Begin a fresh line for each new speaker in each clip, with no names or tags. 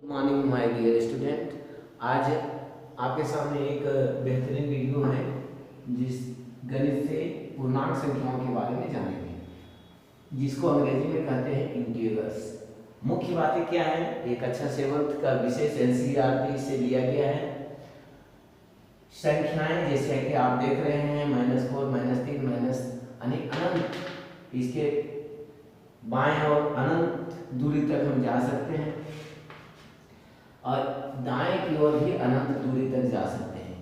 Morning my dear student. आज आपके सामने एक बेहतरीन वीडियो है जिस गणित से पूर्णांक संख्याओं के बारे में जानेंगे, जिसको अंग्रेजी में कहते हैं इंटीजर्स। मुख्य बातें क्या है, एक अच्छा सेवंथ का विशेष एनसीईआरटी से लिया गया है। संख्याएं जैसे कि आप देख रहे हैं -4, -3, अनंत, इसके बाएं और अनंत दूरी तक हम जा सकते हैं और दाएं की ओर भी अनंत दूरी तक जा सकते हैं।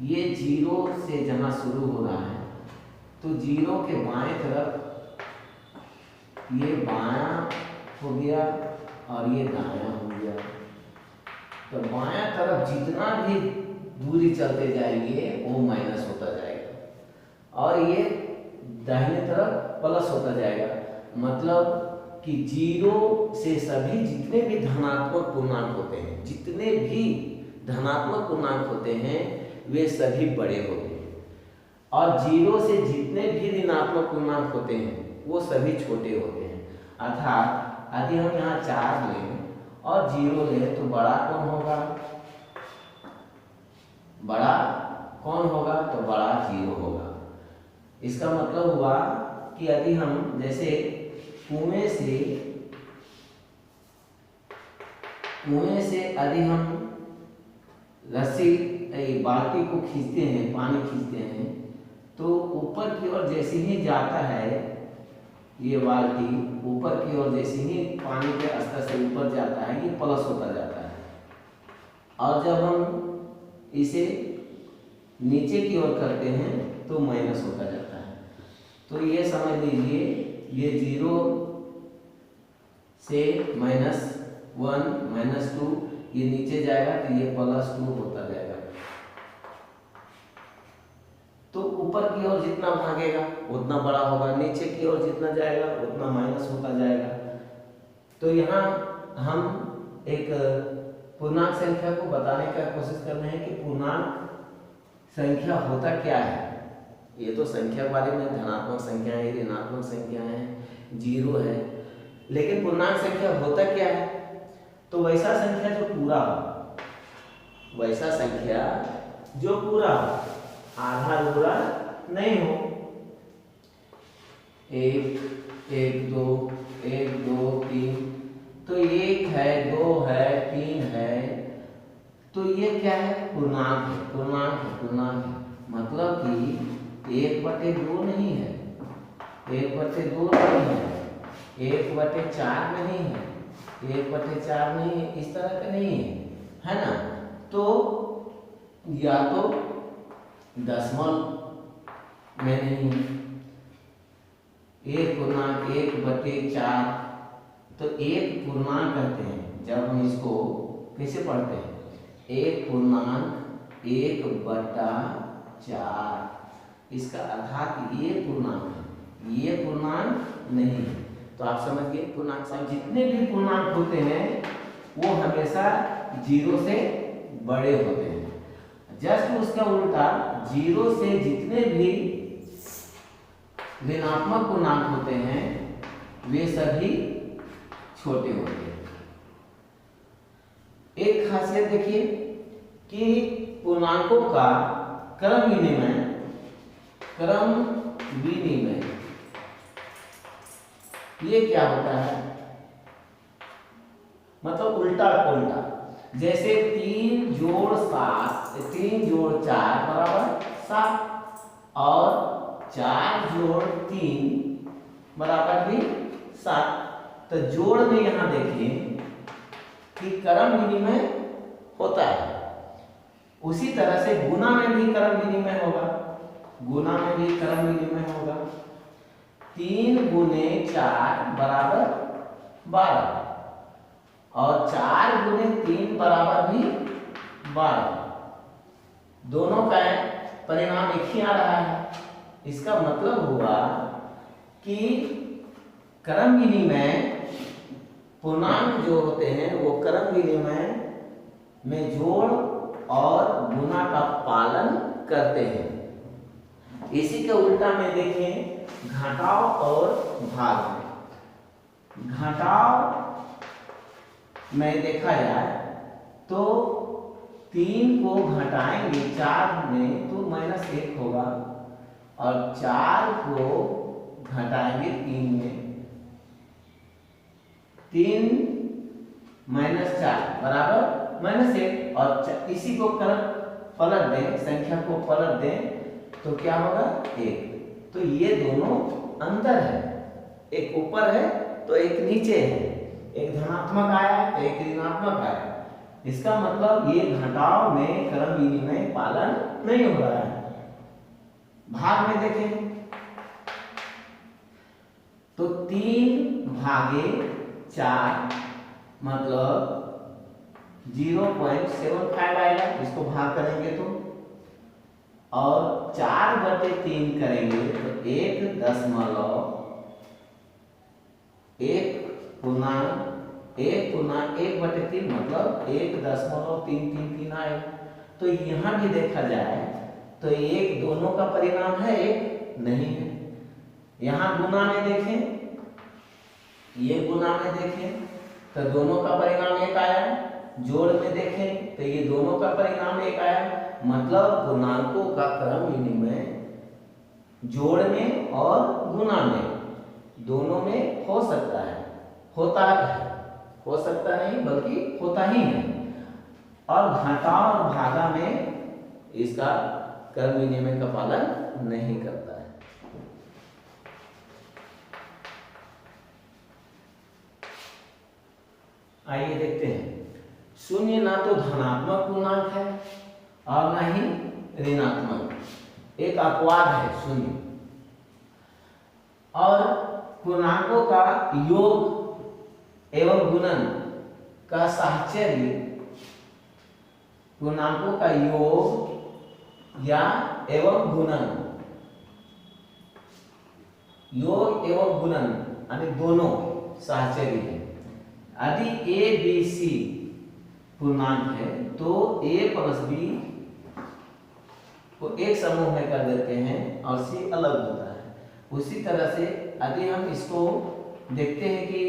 ये जीरो से जहाँ शुरू हो रहा है तो जीरो के बाएं तरफ ये बायां हो गया और ये दायां हो गया। तो बायां तरफ जितना भी दूरी चलते जाएंगे वो माइनस होता जाएगा और ये दाहिने तरफ प्लस होता जाएगा। मतलब कि जीरो से सभी जितने भी धनात्मक पूर्णांक होते हैं वे सभी बड़े होते हैं और जीरो से जितने भी ऋणात्मक पूर्णांक होते हैं वो सभी छोटे होते हैं। अर्थात यदि हम यहाँ 4 लें और 0 लें तो बड़ा कौन होगा? तो बड़ा 0 होगा। इसका मतलब हुआ कि यदि हम जैसे कुएं से यदि हम रस्सी बाल्टी को खींचते हैं, पानी खींचते हैं, तो ऊपर की ओर जैसे ही जाता है ये बाल्टी ऊपर की ओर जैसे ही पानी के स्तर से ऊपर जाता है ये प्लस होता जाता है और जब हम इसे नीचे की ओर करते हैं तो माइनस होता जाता है। तो ये समझ लीजिए ये 0 से -1, -2 ये नीचे जाएगा तो ये +2 होता जाएगा। तो ऊपर की ओर जितना भागेगा उतना बड़ा होगा, नीचे की ओर जितना जाएगा उतना माइनस होता जाएगा। तो यहाँ हम एक पूर्णांक संख्या को बताने का कोशिश कर रहे हैं कि पूर्णांक संख्या होता क्या है। ये तो संख्या के बारे में धनात्मक संख्या है, ऋणात्मक संख्या है, 0 है, लेकिन पूर्णांक संख्या होता क्या है? तो वैसा संख्या जो पूरा हो, आधा अधूरा नहीं हो। 1, 2, 1, 2, 3, तो 1 है, 2 है, 3 है, तो ये क्या है? पूर्णांक है। मतलब कि 1/2 नहीं है, 1/2 नहीं है, 1/4 नहीं है, 1/4 नहीं है, इस तरह का नहीं है ना। तो या तो दशमलव में नहीं है, 1/1/4, तो 1 पूर्णांक कहते हैं। जब हम इसको कैसे पढ़ते हैं? 1/1/4, इसका अर्थात ये पूर्णांक है, ये पूर्णांक नहीं है। तो आप समझ गए पूर्णांक से जितने भी पूर्णांक होते हैं वो हमेशा 0 से बड़े होते हैं। जस्ट उसका उल्टा 0 से जितने भी ऋणात्मक पूर्णांक होते हैं वे सभी छोटे होते हैं। एक खासियत देखिए कि पूर्णांकों का क्रम विनिमय ये क्या होता है? मतलब उल्टा पुल्टा। जैसे 3 जोड़ 4 बराबर 7 और 4 जोड़ 3 बराबर भी 7। तो जोड़ में यहां देखिए कि क्रम विनिमय होता है। उसी तरह से गुणा में भी क्रम विनिमय होगा। 3 गुने 4 बराबर 12 और 4 गुने 3 बराबर भी 12। दोनों का परिणाम एक ही आ रहा है। इसका मतलब हुआ कि क्रम विनिमय पूर्णांक जो होते हैं वो क्रम विनिमय में जोड़ और गुणा का पालन करते हैं। इसी के उल्टा में देखें घटाव और भाग में देखा जाए तो 3 को घटाएंगे 4 में तो -1 होगा, और 4 को घटाएंगे 3 में, 3 -4 बराबर -1, और इसी को पलट दें, संख्या को पलट दें तो क्या होगा 1। तो ये दोनों अंतर है, एक ऊपर है तो एक नीचे है, एक धनात्मक आया तो एक ऋणात्मक आया। इसका मतलब ये घटाव में क्रम विनिमय पालन नहीं हो रहा है। भाग में देखें तो 3/4 मतलब 0.75 आएगा, इसको भाग करेंगे तो, और 4/3 करेंगे तो 1.1/3 मतलब 1.333 आएगा। तो यहाँ भी देखा जाए तो एक दोनों का परिणाम है, एक नहीं है। यहाँ गुना में देखें, ये गुना में देखें तो दोनों का परिणाम एक आया, जोड़ में देखें तो ये दोनों का परिणाम एक आया। मतलब गुणांकों का क्रम विनिमय जोड़ में और गुना में दोनों में हो सकता है, होता है, हो सकता नहीं बल्कि होता ही है। और घटा और भागा में इसका क्रम विनिमय का पालन नहीं करता है। आइए देखते हैं, शून्य ना तो धनात्मक पूर्णांक है और ना ही ऋणात्मक, एक अपवाद है शून्य। और पूर्णांकों का योग एवं गुणन का साहचर्य, पूर्णांकों का योग या एवं गुणन, योग एवं गुणन यानी दोनों साहचर्य है। यदि a b c पूर्णांक है तो a प्लस b को एक समूह में कर देते हैं और c अलग होता है। उसी तरह से यदि हम इसको देखते हैं कि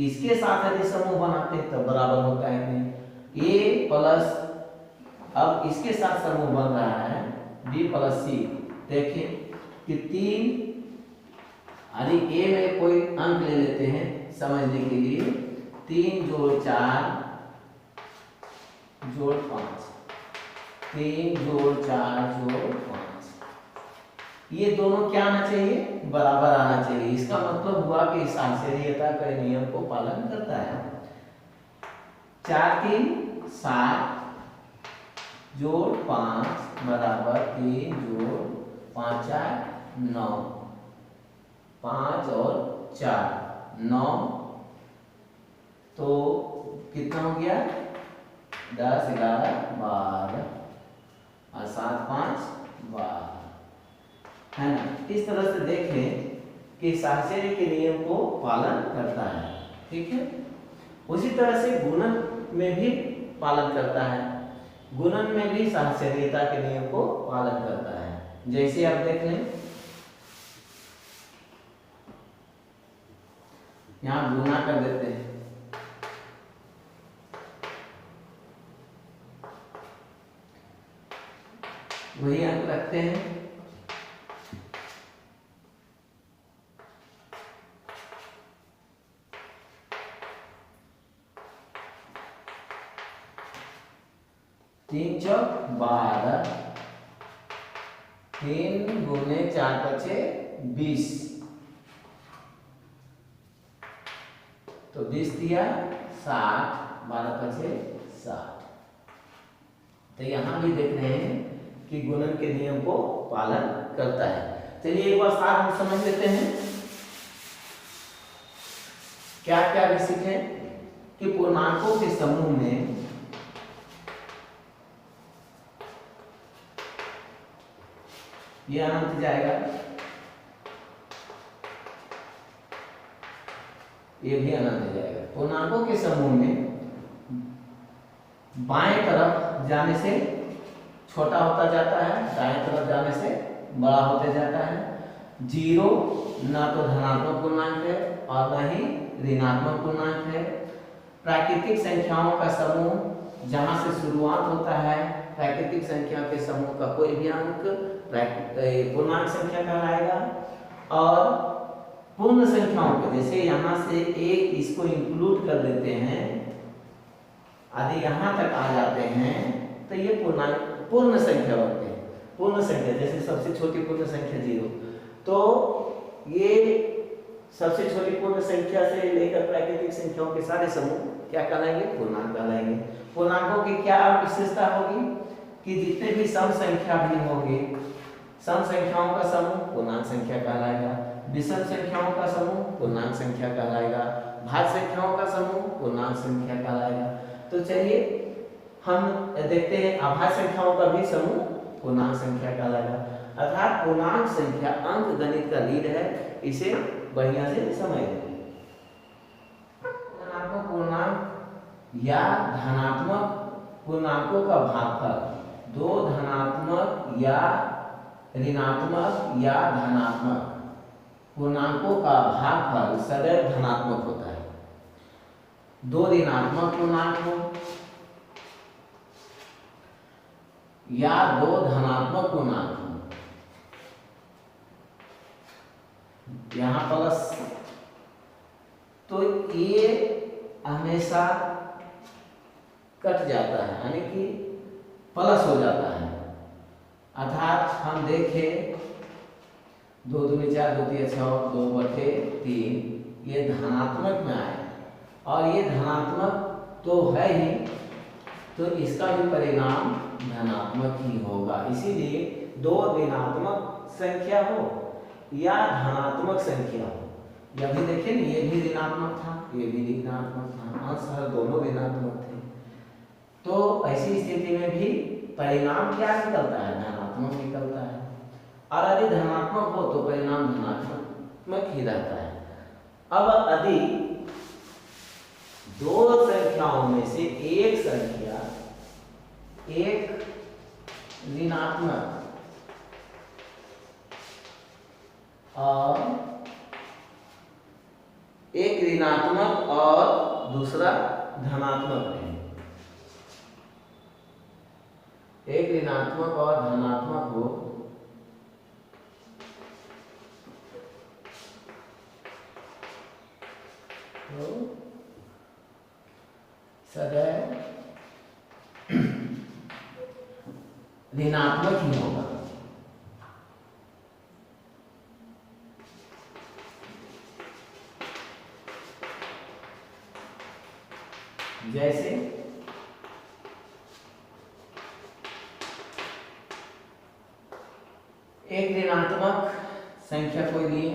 इसके साथ यदि समूह बनाते हैं तो बराबर होता है कि नहीं, a प्लस, अब इसके साथ समूह बन रहा है b प्लस c। देखिए कि 3, यदि a में कोई अंक ले लेते हैं समझने के लिए, 3 जोड़ 4 जोड़ 5, 3 जोड़ 4 जोड़ 5, ये दोनों क्या आना चाहिए, बराबर आना चाहिए। इसका मतलब हुआ कि साहचर्यता के नियम को पालन करता है। 4 3 7 जोड़ 5 बराबर 3 जोड़ 5 4 9, 5 और 4 9, तो कितना हो गया 10 11 12 और 7 5 12, है ना। इस तरह से देख लें कि साहचर्य के नियम को पालन करता है, ठीक है। उसी तरह से गुणन में भी पालन करता है, गुणन में भी साहचर्यता के नियम को पालन करता है। जैसे आप देख लें, यहां गुना कर देते हैं, वही अंक रखते हैं, तीन चौक 12, 3 गुने 4 पचे 20, तो 20 दिया 60, 12 पचे 60। तो यहां भी देख रहे हैं कि गुणन के नियम को पालन करता है। चलिए एक बार साथ हम समझ लेते हैं क्या क्या भी सीखे कि पूर्णांकों के समूह में ये अनंत जाएगा, ये भी अनंत जाएगा। पूर्णांकों के समूह में बाएं तरफ जाने से छोटा होता जाता है, दाएं तरफ जाने से बड़ा होते जाता है। 0 ना तो धनात्मक पूर्णांक है और ना ही ऋणात्मक पूर्णांक है। प्राकृतिक संख्याओं का समूह जहां से शुरुआत होता है प्राकृतिक संख्या के समूह का कोई भी अंक पूर्णांक संख्या कहलाएगा। और पूर्ण संख्याओं को जैसे यहाँ से एक इसको इंक्लूड कर देते हैं, यदि यहाँ तक आ जाते हैं तो ये पूर्ण संख्या बनते हैं। पूर्ण संख्या जैसे सबसे छोटी पूर्ण संख्या 0, तो ये सबसे छोटी पूर्ण संख्या से लेकर प्राकृतिक संख्याओं के सारे समूह क्या कहलाएंगे? पूर्णांक कहलाएंगे। पूर्णांकों की क्या विशेषता होगी कि जितने भी सम संख्या भी होंगे, सम संख्याओं का समूह पूर्णांक संख्या कहलाएगा, विषम संख्याओं का समूह पूर्णांक संख्या कहलाएगा, भाज्य संख्याओं का समूह पूर्णांक संख्या कहलाएगा। तो चलिए हम देखते हैं अभाज्य संख्याओं का भी समूह पूर्णांक संख्या कहलाएगा। अर्थात पूर्णांक संख्या अंक गणित का रीड है, इसे बढ़िया से समझ लें। धनात्मक पूर्णांक या धनात्मक पूर्णांकों का भागफल, दो धनात्मक या ऋणात्मक या धनात्मक पूर्णांकों का भागफल सदैव धनात्मक होता है। दो ऋणात्मक पूर्णांक हो या दो धनात्मक पूर्णांक हो, यहां प्लस, तो ये हमेशा कट जाता है, यानी कि प्लस हो जाता है। अर्थात हम देखें 2 दूनी 4, 2 तिया 6, 2/3, ये धनात्मक में आए और ये धनात्मक तो है ही, तो इसका भी परिणाम धनात्मक ही होगा। इसीलिए दो ऋणात्मक संख्या हो या धनात्मक संख्या हो, जब भी देखें ये भी ऋणात्मक था, ये भी ऋणात्मक था, अंश हर दोनों ऋणात्मक थे, तो ऐसी स्थिति में भी परिणाम क्या निकलता है? धनात्मक निकलता है। और यदि धनात्मक हो तो परिणाम धनात्मक ही रहता है। अब यदि दो संख्याओं में से एक संख्या एक ऋणात्मक और एक ऋणात्मक और दूसरा धनात्मक है, एक ऋणात्मक और धनात्मक हो, तो सदैव ऋणात्मक ही होगा। जैसे एक ऋणात्मक संख्या कोई लिए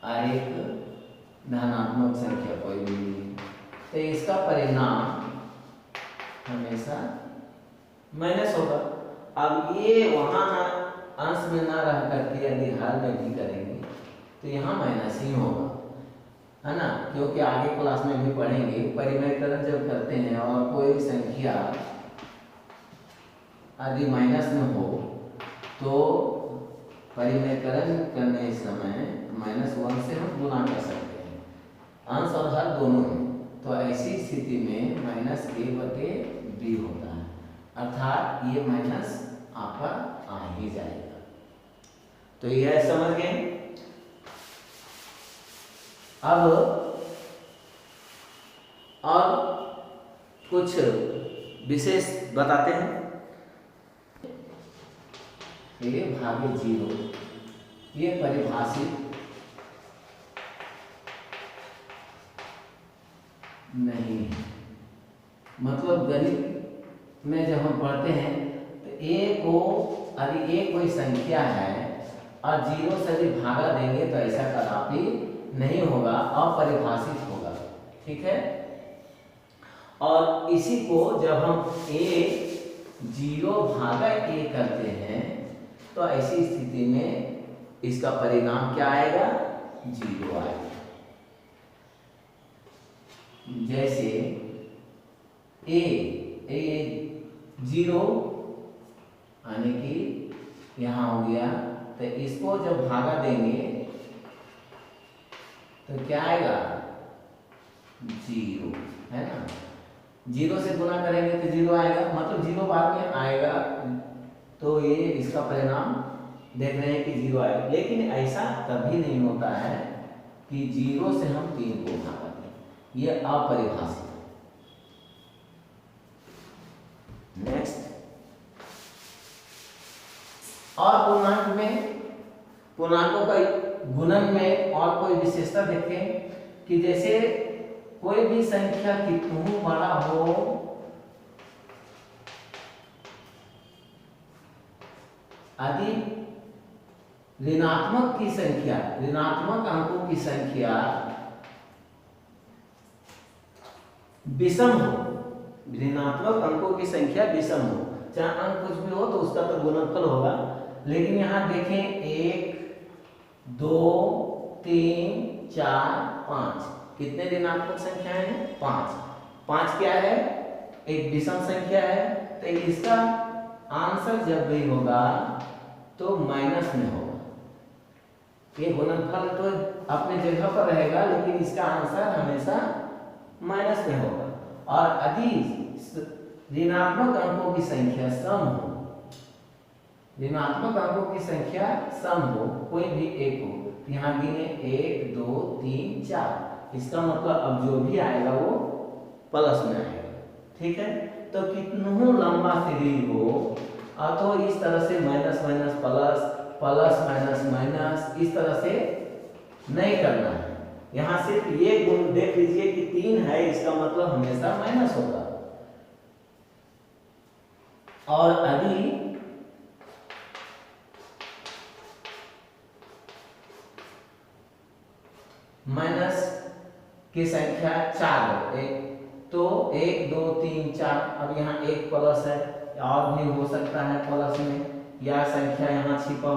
और एक धनात्मक संख्या कोई भी लिए, तो इसका परिणाम हमेशा माइनस होगा। अब ये वहां अंश में ना रह करके यदि हर में भी करेंगे तो यहाँ माइनस ही होगा, है ना, क्योंकि आगे क्लास में भी पढ़ेंगे परिमेयकरण जब करते हैं और कोई संख्या यदि माइनस में हो तो परिमेयकरण करने समय -1 से हम गुणा कर सकते हैं, अंश और हर दोनों में। तो ऐसी स्थिति में -a/b होता है, अर्थात ये माइनस आपका आ ही जाएगा। तो यह समझ गए। अब और कुछ विशेष बताते हैं। a भागे 0 ये परिभाषित नहीं है। मतलब गणित में जब हम पढ़ते हैं तो a को यदि a कोई संख्या है और 0 से यदि भागा देंगे तो ऐसा कदापि नहीं होगा, अपरिभाषित होगा, ठीक है। और इसी को जब हम a/0 करते हैं तो ऐसी स्थिति में इसका परिणाम क्या आएगा? 0 आएगा। जैसे a/0 यानी कि यहाँ हो गया, तो इसको जब भागा देंगे तो क्या आएगा? 0, है ना। जीरो से गुना करेंगे तो जीरो आएगा, मतलब जीरो बाद में आएगा, तो ये इसका परिणाम देख रहे हैं कि जीरो आएगा। लेकिन ऐसा कभी नहीं होता है कि जीरो से हम 3 को भागा दें, ये अपरिभाषित है। नेक्स्ट, और पूर्णांकों का गुणन में और कोई विशेषता देखें कि जैसे कोई भी संख्या कितना बड़ा हो, यदि ऋणात्मक की संख्या, ऋणात्मक अंकों की संख्या विषम हो, ऋणात्मक अंकों की संख्या विषम हो, चाहे अंक कुछ भी हो तो उसका तो गुणनफल होगा। लेकिन यहाँ देखें 1 2 3 4 5, कितने ऋणात्मक संख्याएं हैं? 5। 5 क्या है? एक विषम संख्या है, तो इसका आंसर जब भी होगा तो माइनस में होगा। ये गुणनफल तो अपने जगह पर रहेगा, लेकिन इसका आंसर हमेशा माइनस में होगा। और यदि ऋणात्मक अंकों की संख्या सम हो, ऋणात्मक अंकों की संख्या सम हो, कोई भी एक हो, यहाँ गिने 1 2 3 4, इसका मतलब अब जो भी आएगा वो प्लस में आएगा। ठीक है, तो कितनों लंबा सीरीज हो और तो इस तरह से minus minus plus, plus minus minus, इस तरह से नहीं करना है। यहाँ सिर्फ ये गुण देख लीजिए कि 3 है, इसका मतलब हमेशा माइनस होगा। और यदि माइनस की संख्या 4 हो, तो 1 2 3 4, अब यहाँ एक प्लस है, और भी हो सकता है प्लस में, या संख्या यहाँ छिपा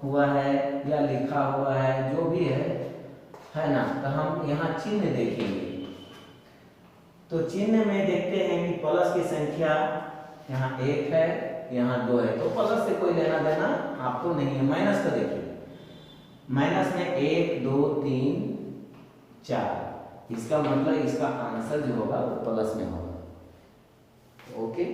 हुआ है या लिखा हुआ है, जो भी है ना। तो हम यहाँ चिन्ह देखेंगे, तो चिन्ह में देखते हैं कि प्लस की संख्या यहाँ 1 है, यहाँ 2 है, तो प्लस से कोई लेना देना आपको नहीं है। माइनस का देखिए, माइनस में 1 2 3 4, इसका मतलब इसका आंसर जो होगा वो प्लस में होगा। ओके।